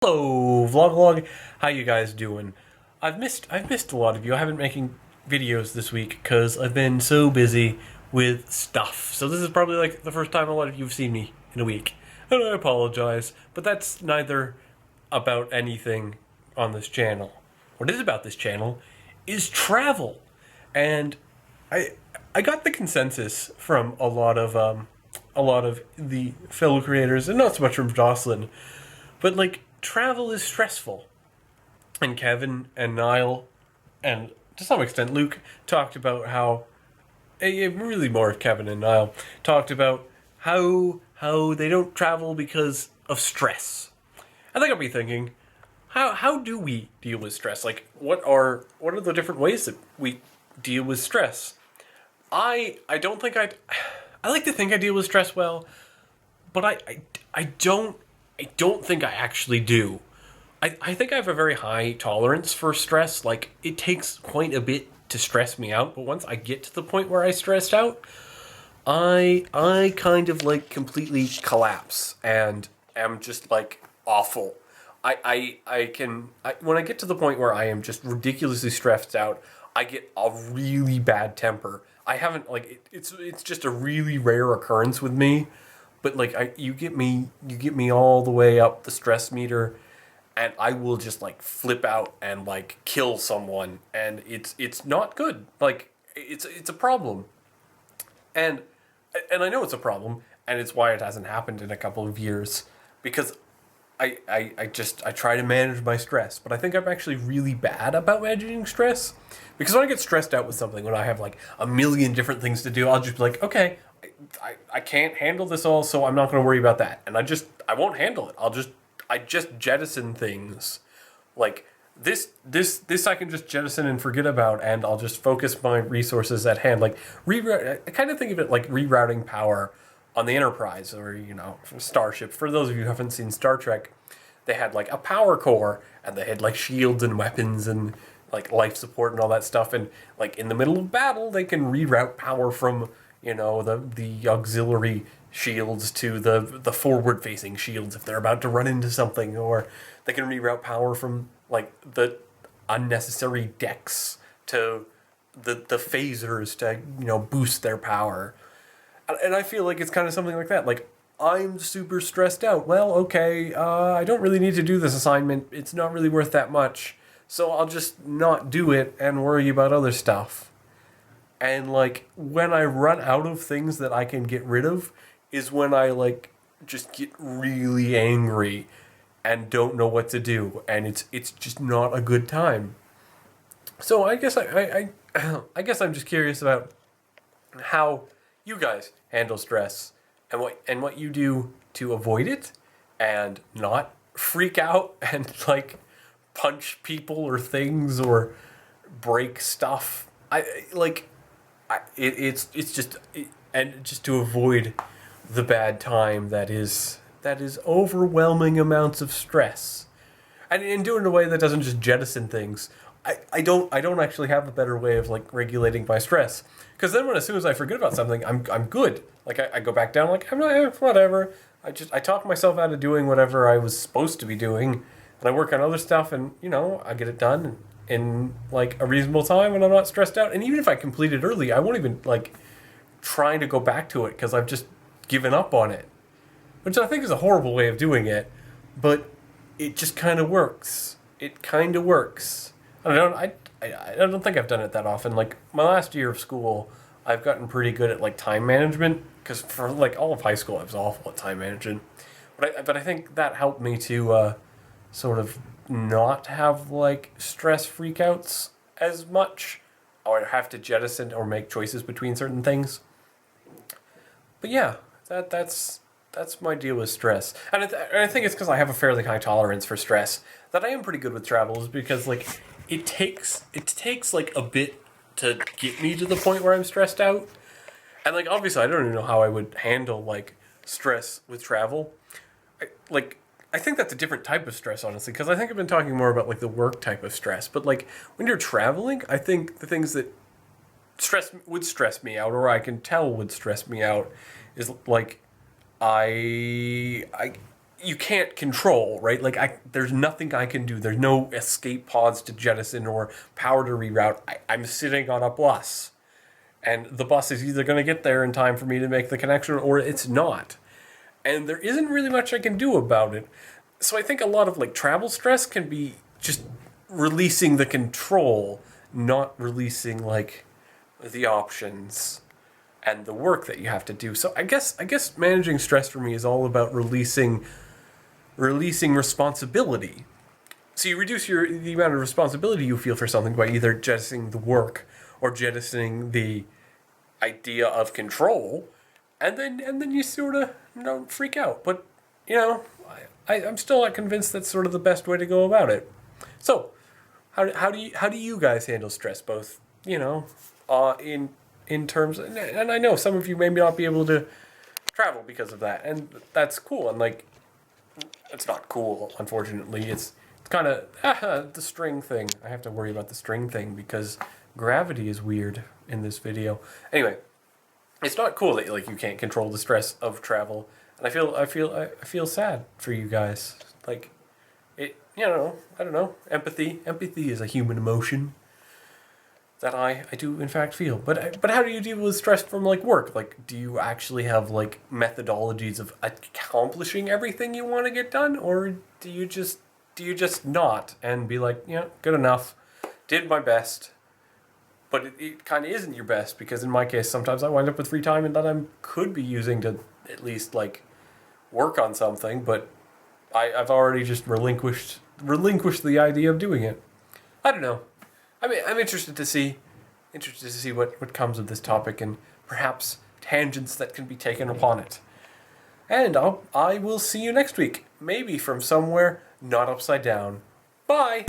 Hello, Vlogalogue. How you guys doing? I've missed a lot of you. I haven't been making videos this week because I've been so busy with stuff. So this is probably like the first time a lot of you have seen me in a week. And I apologize, but that's neither about anything on this channel. What is about this channel is travel. And I got the consensus from a lot of the fellow creators, and not so much from Jocelyn, but like travel is stressful. And Kevin and Niall, and to some extent Luke, talked about how, really more of Kevin and Niall, talked about how they don't travel because of stress. I think I'll be thinking, how do we deal with stress? Like, what are the different ways that we deal with stress? I don't think I like to think I deal with stress well, but I don't think I actually do. I think I have a very high tolerance for stress. Like, it takes quite a bit to stress me out, but once I get to the point where I stressed out, I kind of like completely collapse and am just like awful. When I get to the point where I am just ridiculously stressed out, I get a really bad temper. I haven't like it's just a really rare occurrence with me, but like you get me all the way up the stress meter, and I will just like flip out and like kill someone, and it's not good. Like it's a problem, and I know it's a problem, and it's why it hasn't happened in a couple of years, because I try to manage my stress, but I think I'm actually really bad about managing stress. Because when I get stressed out with something, when I have like a million different things to do, I'll just be like, okay, I can't handle this all, so I'm not going to worry about that. And I won't handle it. I just jettison things. Like this I can just jettison and forget about, and I'll just focus my resources at hand. Like I kind of think of it like rerouting power on the Enterprise, or Starship. For those of you who haven't seen Star Trek, they had like a power core, and they had like shields and weapons and like life support and all that stuff. And like in the middle of battle, they can reroute power from the auxiliary shields to the forward facing shields if they're about to run into something, or they can reroute power from like the unnecessary decks to the phasers to boost their power. And I feel like it's kind of something like that. Like, I'm super stressed out. Well, okay, I don't really need to do this assignment. It's not really worth that much. So I'll just not do it and worry about other stuff. And, like, when I run out of things that I can get rid of is when I, like, just get really angry and don't know what to do. And it's just not a good time. So I guess I guess I'm just curious about how you guys handle stress, and what you do to avoid it and not freak out and like punch people or things or break stuff. And just to avoid the bad time that is overwhelming amounts of stress, and do it in a way that doesn't just jettison things. I don't actually have a better way of like regulating my stress, because then as soon as I forget about something, I'm good. Like I go back down, like I'm not, whatever. I talk myself out of doing whatever I was supposed to be doing, and I work on other stuff, and I get it done in like a reasonable time, and I'm not stressed out. And even if I complete it early, I won't even like try to go back to it because I've just given up on it, which I think is a horrible way of doing it, but it just kind of works. It kind of works. I don't think I've done it that often. Like my last year of school, I've gotten pretty good at like time management, because for like all of high school I was awful at time management. But I think that helped me to sort of not have like stress freakouts as much, or have to jettison or make choices between certain things. But yeah, that's my deal with stress, and I think it's because I have a fairly high tolerance for stress that I am pretty good with travel. Is because like it takes like a bit to get me to the point where I'm stressed out, and like obviously I don't even know how I would handle like stress with travel. I think that's a different type of stress, honestly, because I think I've been talking more about like the work type of stress. But like when you're traveling, I think the things that stress me out, or I can tell would stress me out, is like I you can't control, right? Like there's nothing I can do. There's no escape pods to jettison or power to reroute. I'm sitting on a bus, and the bus is either going to get there in time for me to make the connection or it's not. And there isn't really much I can do about it. So I think a lot of like travel stress can be just releasing the control, not releasing like the options and the work that you have to do. So I guess managing stress for me is all about releasing responsibility. So you reduce the amount of responsibility you feel for something by either jettisoning the work or jettisoning the idea of control, and then you sort of don't freak out. But I'm still not convinced that's sort of the best way to go about it. So how do you guys handle stress? Both in terms, and I know some of you may not be able to travel because of that, and that's cool. And like, it's not cool, unfortunately. It's kind of the string thing. I have to worry about the string thing because gravity is weird in this video. Anyway, it's not cool that like you can't control the stress of travel, and I feel sad for you guys. Like, I don't know. Empathy is a human emotion that I do in fact feel. But how do you deal with stress from like work? Like, do you actually have like methodologies of accomplishing everything you want to get done, or do you just not and be like, good enough, did my best? But it kind of isn't your best, because in my case, sometimes I wind up with free time and that I could be using to at least like work on something, but I've already just relinquished the idea of doing it. I don't know. I mean, I'm interested to see what comes of this topic, and perhaps tangents that can be taken upon it. And I will see you next week, maybe from somewhere not upside down. Bye!